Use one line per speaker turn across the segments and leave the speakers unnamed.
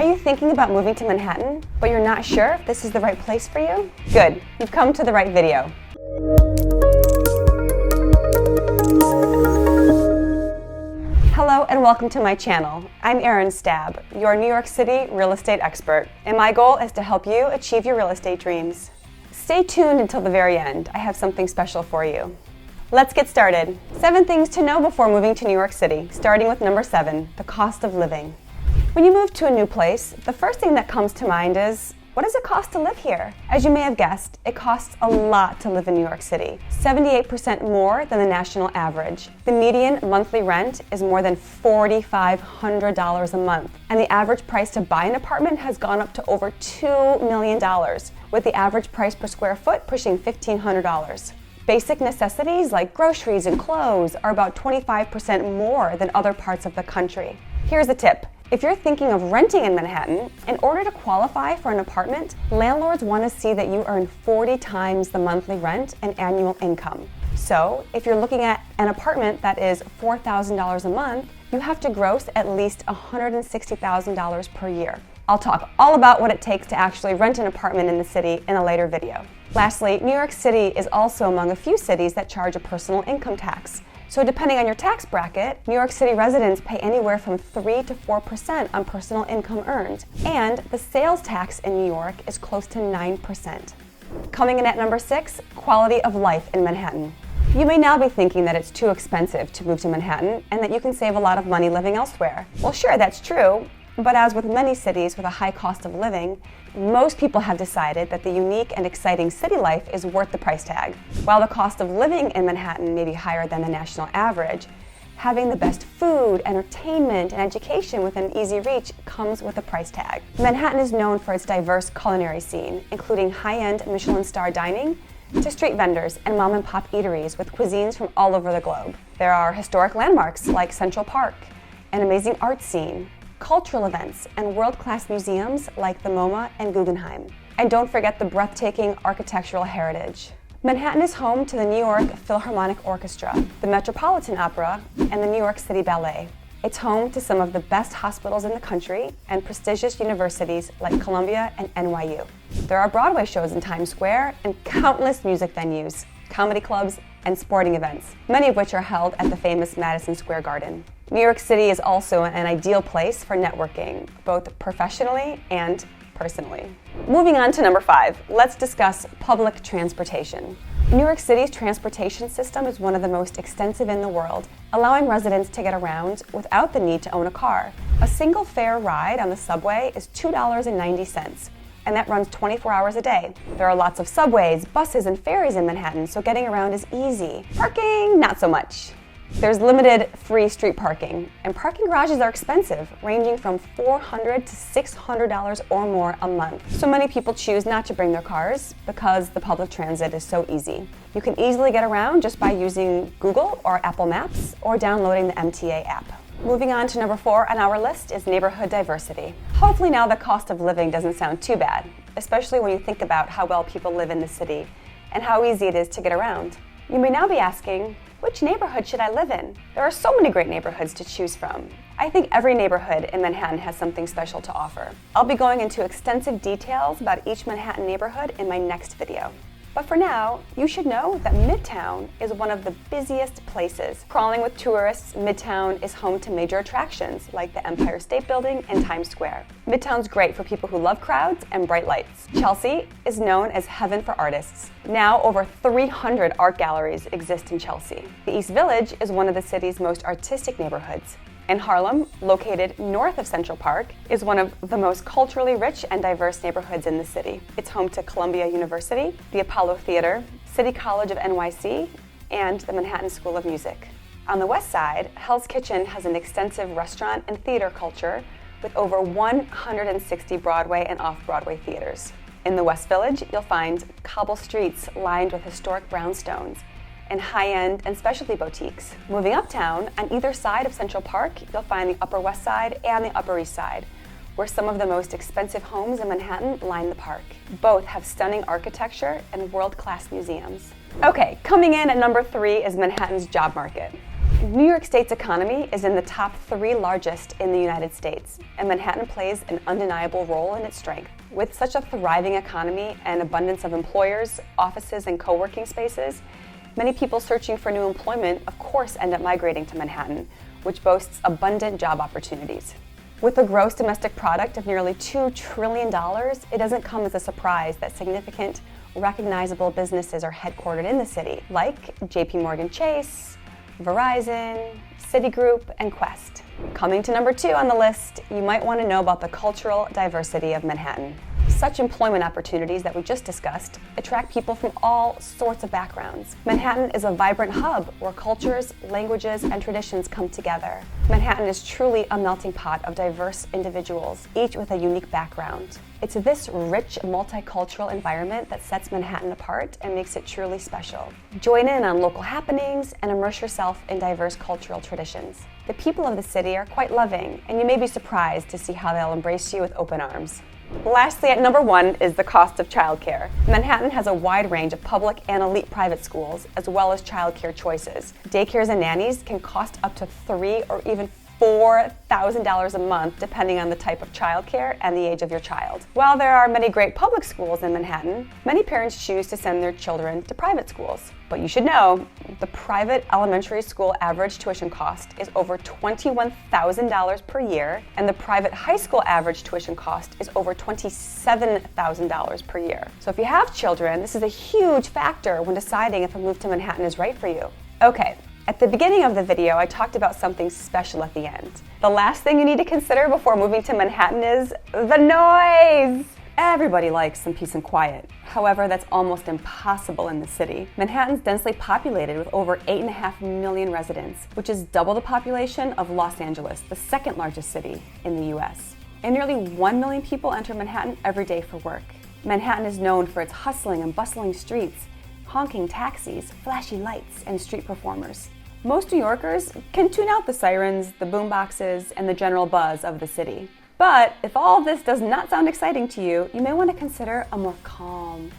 Are you thinking about moving to Manhattan, but you're not sure if this is the right place for you? Good, you've come to the right video. Hello and welcome to my channel. I'm Erin Stabb, your New York City real estate expert, and my goal is to help you achieve your real estate dreams. Stay tuned until the very end. I have something special for you. Let's get started. 7 things to know before moving to New York City, starting with number 7, the cost of living. When you move to a new place, the first thing that comes to mind is, what does it cost to live here? As you may have guessed, it costs a lot to live in New York City, 78% more than the national average. The median monthly rent is more than $4,500 a month, and the average price to buy an apartment has gone up to over $2 million, with the average price per square foot pushing $1,500. Basic necessities like groceries and clothes are about 25% more than other parts of the country. Here's a tip. If you're thinking of renting in Manhattan, in order to qualify for an apartment, landlords want to see that you earn 40 times the monthly rent and annual income. So, if you're looking at an apartment that is $4,000 a month, you have to gross at least $160,000 per year. I'll talk all about what it takes to actually rent an apartment in the city in a later video. Lastly, New York City is also among a few cities that charge a personal income tax. So depending on your tax bracket, New York City residents pay anywhere from 3 to 4% on personal income earned, and the sales tax in New York is close to 9%. Coming in at number 6, quality of life in Manhattan. You may now be thinking that it's too expensive to move to Manhattan and that you can save a lot of money living elsewhere. Well, sure, that's true. But as with many cities with a high cost of living, most people have decided that the unique and exciting city life is worth the price tag. While the cost of living in Manhattan may be higher than the national average, having the best food, entertainment, and education within easy reach comes with a price tag. Manhattan is known for its diverse culinary scene, including high-end Michelin star dining to street vendors and mom-and-pop eateries with cuisines from all over the globe. There are historic landmarks like Central Park, an amazing art scene, cultural events, and world-class museums like the MoMA and Guggenheim. And don't forget the breathtaking architectural heritage. Manhattan is home to the New York Philharmonic Orchestra, the Metropolitan Opera, and the New York City Ballet. It's home to some of the best hospitals in the country and prestigious universities like Columbia and NYU. There are Broadway shows in Times Square and countless music venues, comedy clubs, and sporting events, many of which are held at the famous Madison Square Garden. New York City is also an ideal place for networking, both professionally and personally. Moving on to number 5, let's discuss public transportation. New York City's transportation system is one of the most extensive in the world, allowing residents to get around without the need to own a car. A single fare ride on the subway is $2.90. And that runs 24 hours a day. There are lots of subways, buses, and ferries in Manhattan, so getting around is easy. Parking, not so much. There's limited free street parking, and parking garages are expensive, ranging from $400 to $600 or more a month. So many people choose not to bring their cars because the public transit is so easy. You can easily get around just by using Google or Apple Maps or downloading the MTA app. Moving on to number 4 on our list is neighborhood diversity. Hopefully now the cost of living doesn't sound too bad, especially when you think about how well people live in the city and how easy it is to get around. You may now be asking, which neighborhood should I live in? There are so many great neighborhoods to choose from. I think every neighborhood in Manhattan has something special to offer. I'll be going into extensive details about each Manhattan neighborhood in my next video. But for now, you should know that Midtown is one of the busiest places. Crawling with tourists, Midtown is home to major attractions like the Empire State Building and Times Square. Midtown's great for people who love crowds and bright lights. Chelsea is known as heaven for artists. Now over 300 art galleries exist in Chelsea. The East Village is one of the city's most artistic neighborhoods. And Harlem, located north of Central Park, is one of the most culturally rich and diverse neighborhoods in the city. It's home to Columbia University, the Apollo Theater, City College of NYC, and the Manhattan School of Music. On the west side, Hell's Kitchen has an extensive restaurant and theater culture with over 160 Broadway and off-Broadway theaters. In the West Village, you'll find cobble streets lined with historic brownstones and high-end and specialty boutiques. Moving uptown, on either side of Central Park, you'll find the Upper West Side and the Upper East Side, where some of the most expensive homes in Manhattan line the park. Both have stunning architecture and world-class museums. Okay, coming in at number 3 is Manhattan's job market. New York State's economy is in the top 3 largest in the United States, and Manhattan plays an undeniable role in its strength. With such a thriving economy and abundance of employers, offices, and co-working spaces, many people searching for new employment, of course, end up migrating to Manhattan, which boasts abundant job opportunities. With a gross domestic product of nearly $2 trillion, it doesn't come as a surprise that significant, recognizable businesses are headquartered in the city, like JP Chase, Verizon, Citigroup, and Quest. Coming to number 2 on the list, you might want to know about the cultural diversity of Manhattan. Such employment opportunities that we just discussed attract people from all sorts of backgrounds. Manhattan is a vibrant hub where cultures, languages, and traditions come together. Manhattan is truly a melting pot of diverse individuals, each with a unique background. It's this rich, multicultural environment that sets Manhattan apart and makes it truly special. Join in on local happenings and immerse yourself in diverse cultural traditions. The people of the city are quite loving, and you may be surprised to see how they'll embrace you with open arms. Lastly, at number 1 is the cost of childcare. Manhattan has a wide range of public and elite private schools, as well as childcare choices. Daycares and nannies can cost up to $3,000 or even $4,000 a month, depending on the type of childcare and the age of your child. While there are many great public schools in Manhattan, many parents choose to send their children to private schools. But you should know, the private elementary school average tuition cost is over $21,000 per year, and the private high school average tuition cost is over $27,000 per year. So if you have children, this is a huge factor when deciding if a move to Manhattan is right for you. Okay. At the beginning of the video, I talked about something special at the end. The last thing you need to consider before moving to Manhattan is the noise! Everybody likes some peace and quiet. However, that's almost impossible in the city. Manhattan's densely populated with over 8.5 million residents, which is double the population of Los Angeles, the second largest city in the US. And nearly 1 million people enter Manhattan every day for work. Manhattan is known for its hustling and bustling streets, honking taxis, flashy lights, and street performers. Most New Yorkers can tune out the sirens, the boomboxes, and the general buzz of the city. But if all of this does not sound exciting to you, you may want to consider a more calm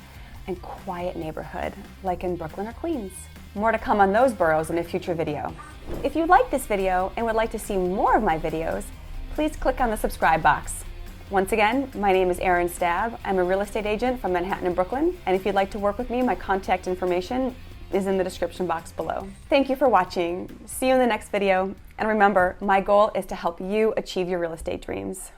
and quiet neighborhood, like in Brooklyn or Queens. More to come on those boroughs in a future video. If you like this video and would like to see more of my videos, please click on the subscribe box. Once again, my name is Erin Stabb. I'm a real estate agent from Manhattan and Brooklyn, and if you'd like to work with me, my contact information is in the description box below. Thank you for watching. See you in the next video, and remember, my goal is to help you achieve your real estate dreams.